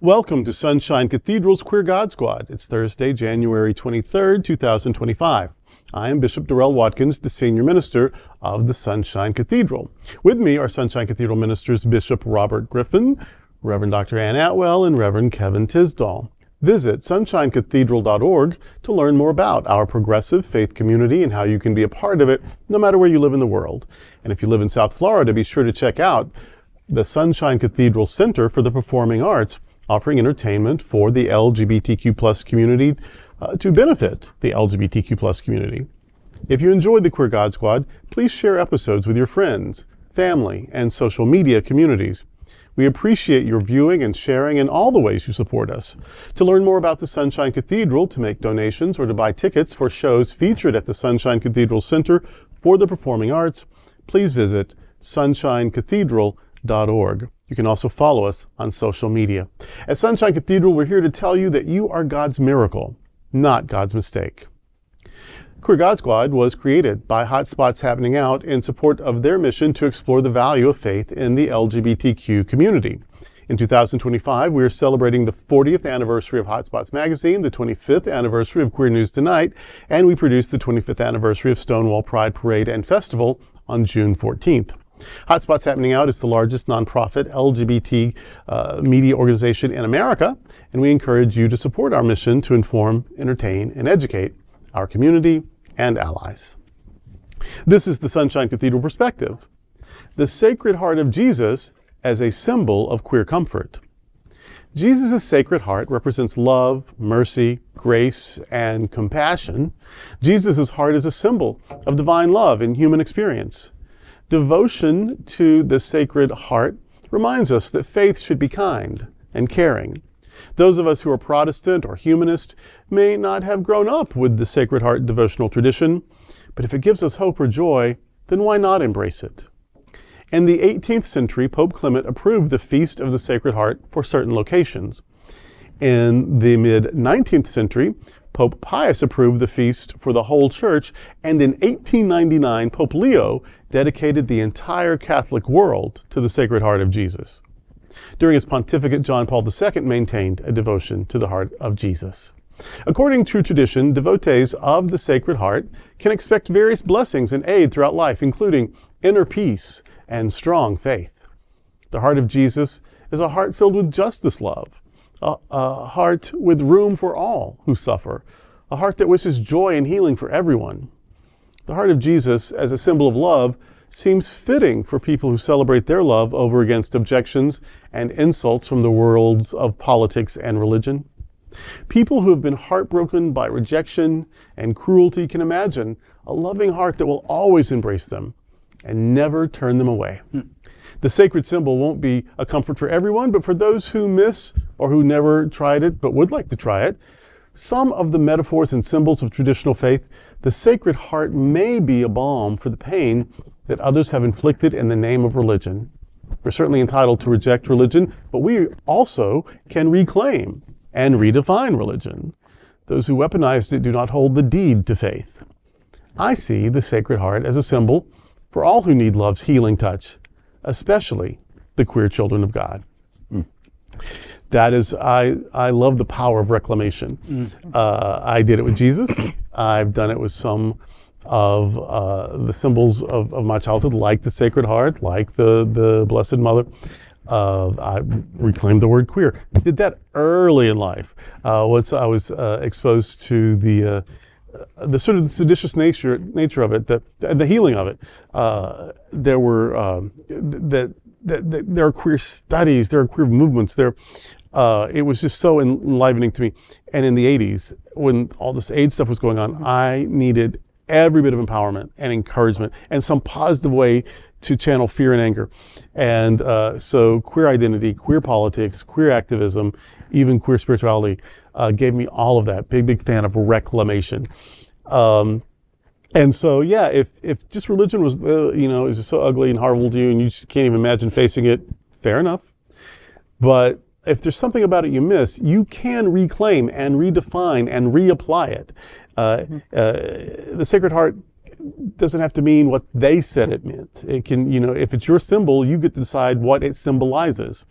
Welcome to Sunshine Cathedral's Queer God Squad. It's Thursday, January 23rd, 2025. I am Bishop Darrell Watkins, the Senior Minister of the Sunshine Cathedral. With me are Sunshine Cathedral ministers Bishop Robert Griffin, Reverend Dr. Ann Atwell, and Reverend Kevin Tisdall. Visit sunshinecathedral.org to learn more about our progressive faith community and how you can be a part of it no matter where you live in the world. And if you live in South Florida, be sure to check out the Sunshine Cathedral Center for the Performing Arts, offering entertainment for the LGBTQ+ community to benefit the LGBTQ+ community. If you enjoyed the Queer God Squad, please share episodes with your friends, family, and social media communities. We appreciate your viewing and sharing in all the ways you support us. To learn more about the Sunshine Cathedral, to make donations, or to buy tickets for shows featured at the Sunshine Cathedral Center for the Performing Arts, please visit sunshinecathedral.org. You can also follow us on social media. At Sunshine Cathedral, we're here to tell you that you are God's miracle, not God's mistake. Queer God Squad was created by Hotspots Happening Out in support of their mission to explore the value of faith in the LGBTQ community. In 2025, we are celebrating the 40th anniversary of Hotspots Magazine, the 25th anniversary of Queer News Tonight, and we produced the 25th anniversary of Stonewall Pride Parade and Festival on June 14th. Hotspots Happening Out is the largest nonprofit LGBT media organization in America, and we encourage you to support our mission to inform, entertain, and educate our community and allies. This is the Sunshine Cathedral Perspective. The Sacred Heart of Jesus as a symbol of queer comfort. Jesus' Sacred Heart represents love, mercy, grace, and compassion. Jesus' heart is a symbol of divine love in human experience. Devotion to the Sacred Heart reminds us that faith should be kind and caring. Those of us who are Protestant or Humanist may not have grown up with the Sacred Heart devotional tradition, but if it gives us hope or joy, then why not embrace it? In the 18th century, Pope Clement approved the Feast of the Sacred Heart for certain locations. In the mid-19th century, Pope Pius approved the feast for the whole church, and in 1899, Pope Leo dedicated the entire Catholic world to the Sacred Heart of Jesus. During his pontificate, John Paul II maintained a devotion to the heart of Jesus. According to tradition, devotees of the Sacred Heart can expect various blessings and aid throughout life, including inner peace and strong faith. The heart of Jesus is a heart filled with justice love, a heart with room for all who suffer, a heart that wishes joy and healing for everyone. The heart of Jesus as a symbol of love seems fitting for people who celebrate their love over against objections and insults from the worlds of politics and religion. People who have been heartbroken by rejection and cruelty can imagine a loving heart that will always embrace them and never turn them away. The sacred symbol won't be a comfort for everyone, but for those who miss or who never tried it but would like to try it, some of the metaphors and symbols of traditional faith, the Sacred Heart may be a balm for the pain that others have inflicted in the name of religion. We're certainly entitled to reject religion, but we also can reclaim and redefine religion. Those who weaponized it do not hold the deed to faith. I see the Sacred Heart as a symbol for all who need love's healing touch, especially the queer children of God. That is, I love the power of reclamation. I did it with Jesus. I've done it with some of the symbols of my childhood, like the Sacred Heart, like the Blessed Mother. I reclaimed the word queer. I did that early in life. Once I was exposed to the sort of the seditious nature of it, the healing of it. There are queer studies, there are queer movements. It was just so enlivening to me. And in the 80s, when all this AIDS stuff was going on, I needed every bit of empowerment and encouragement and some positive way to channel fear and anger. And so queer identity, queer politics, queer activism, even queer spirituality gave me all of that. Big fan of reclamation. And so, yeah, if just religion was, is just so ugly and horrible to you and you just can't even imagine facing it, fair enough. But if there's something about it you miss, you can reclaim and redefine and reapply it. The Sacred Heart doesn't have to mean what they said it meant. It can, if it's your symbol, you get to decide what it symbolizes.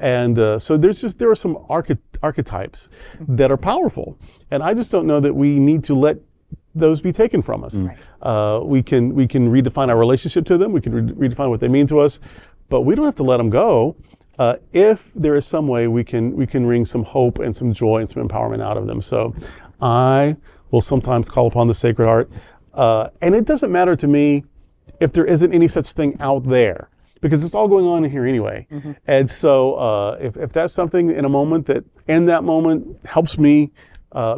And so there are some archetypes that are powerful. And I just don't know that we need to let those be taken from us. Right. We can redefine our relationship to them. We can redefine what they mean to us, but we don't have to let them go. If there is some way we can wring some hope and some joy and some empowerment out of them. So I will sometimes call upon the Sacred Heart. And it doesn't matter to me if there isn't any such thing out there, because it's all going on in here anyway. And so if that's something in that moment helps me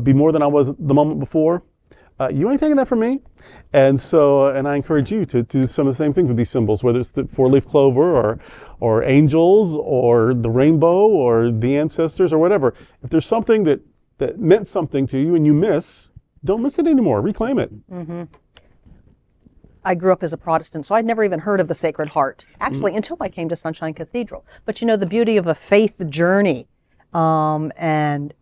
be more than I was the moment before, you ain't taking that from me. And so, and I encourage you to do some of the same things with these symbols, whether it's the 4-leaf clover or angels or the rainbow or the ancestors or whatever. If there's something that meant something to you and you don't miss it anymore. Reclaim it. I grew up as a Protestant, so I'd never even heard of the Sacred Heart, actually, until I came to Sunshine Cathedral. But you know, the beauty of a faith journey and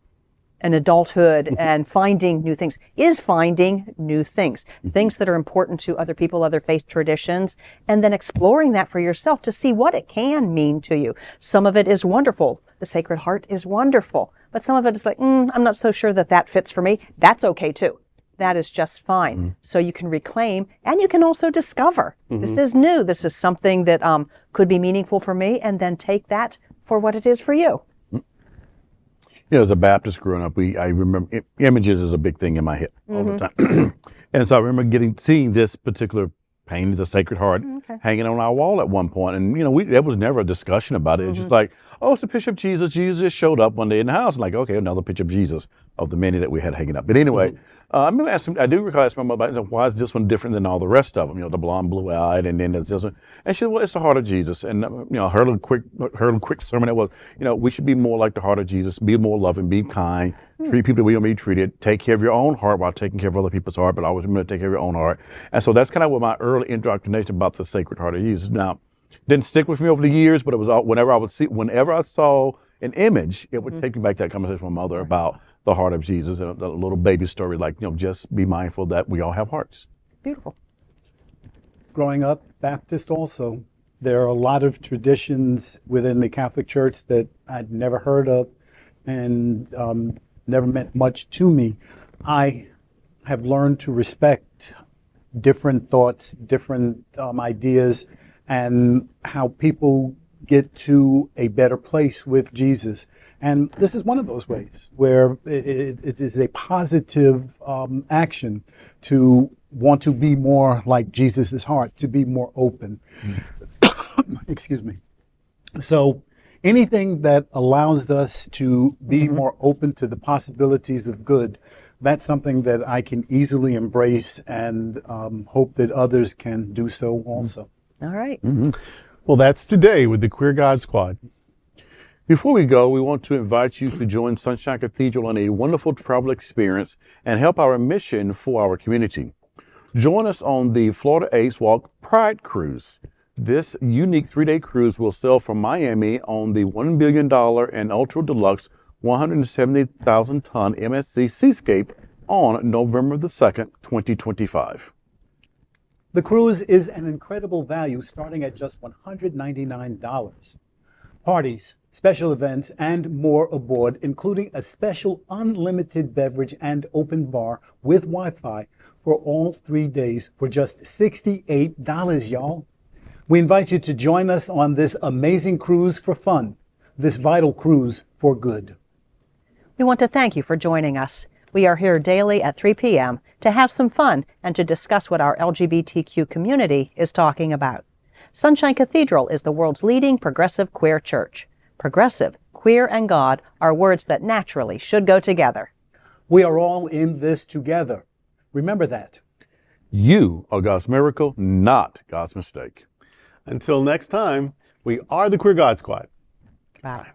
an adulthood and finding new things is finding new things, things that are important to other people, other faith traditions, and then exploring that for yourself to see what it can mean to you. Some of it is wonderful. The Sacred Heart is wonderful, but some of it is like, I'm not so sure that fits for me. That's okay too. That is just fine. So you can reclaim and you can also discover. This is new. This is something that could be meaningful for me, and then take that for what it is for you. You know, as a Baptist growing up, I remember images is a big thing in my head all the time. And so I remember seeing this particular painting, the Sacred Heart, hanging on our wall at one point. And, you know, there was never a discussion about it. It's just like, oh, it's a picture of Jesus. Jesus just showed up one day in the house. And like, okay, another picture of Jesus, of the many that we had hanging up. But anyway, I do recall asking my mother about, why is this one different than all the rest of them? You know, the blonde, blue-eyed, and then there's this one. And she said, well, it's the heart of Jesus. And, you know, her little quick sermon, it was, you know, we should be more like the heart of Jesus, be more loving, be kind, treat people the way you want to be treated, take care of your own heart while taking care of other people's heart, but always remember to take care of your own heart. And so that's kind of what my early indoctrination about the Sacred Heart of Jesus. Now, didn't stick with me over the years, but it was whenever I saw an image, it would take me back to that conversation with my mother about the heart of Jesus, and a little baby story like, you know, just be mindful that we all have hearts. Beautiful. Growing up Baptist also, there are a lot of traditions within the Catholic Church that I'd never heard of and never meant much to me. I have learned to respect different thoughts, different ideas, and how people get to a better place with Jesus. And this is one of those ways where it is a positive action to want to be more like Jesus's heart, to be more open. Excuse me. So anything that allows us to be more open to the possibilities of good, that's something that I can easily embrace, and hope that others can do so also. All right. Well, that's today with the Queer God Squad. Before we go, we want to invite you to join Sunshine Cathedral on a wonderful travel experience and help our mission for our community. Join us on the Florida Ace Walk Pride Cruise. This unique 3-day cruise will sail from Miami on the $1 billion and ultra deluxe 170,000-ton MSC Seascape on November the 2nd, 2025. The cruise is an incredible value starting at just $199. Parties, special events, and more aboard, including a special unlimited beverage and open bar with Wi-Fi for all 3 days for just $68, y'all. We invite you to join us on this amazing cruise for fun, this vital cruise for good. We want to thank you for joining us. We are here daily at 3 p.m. to have some fun and to discuss what our LGBTQ community is talking about. Sunshine Cathedral is the world's leading progressive queer church. Progressive, queer, and God are words that naturally should go together. We are all in this together. Remember that. You are God's miracle, not God's mistake. Until next time, we are the Queer God Squad. Bye.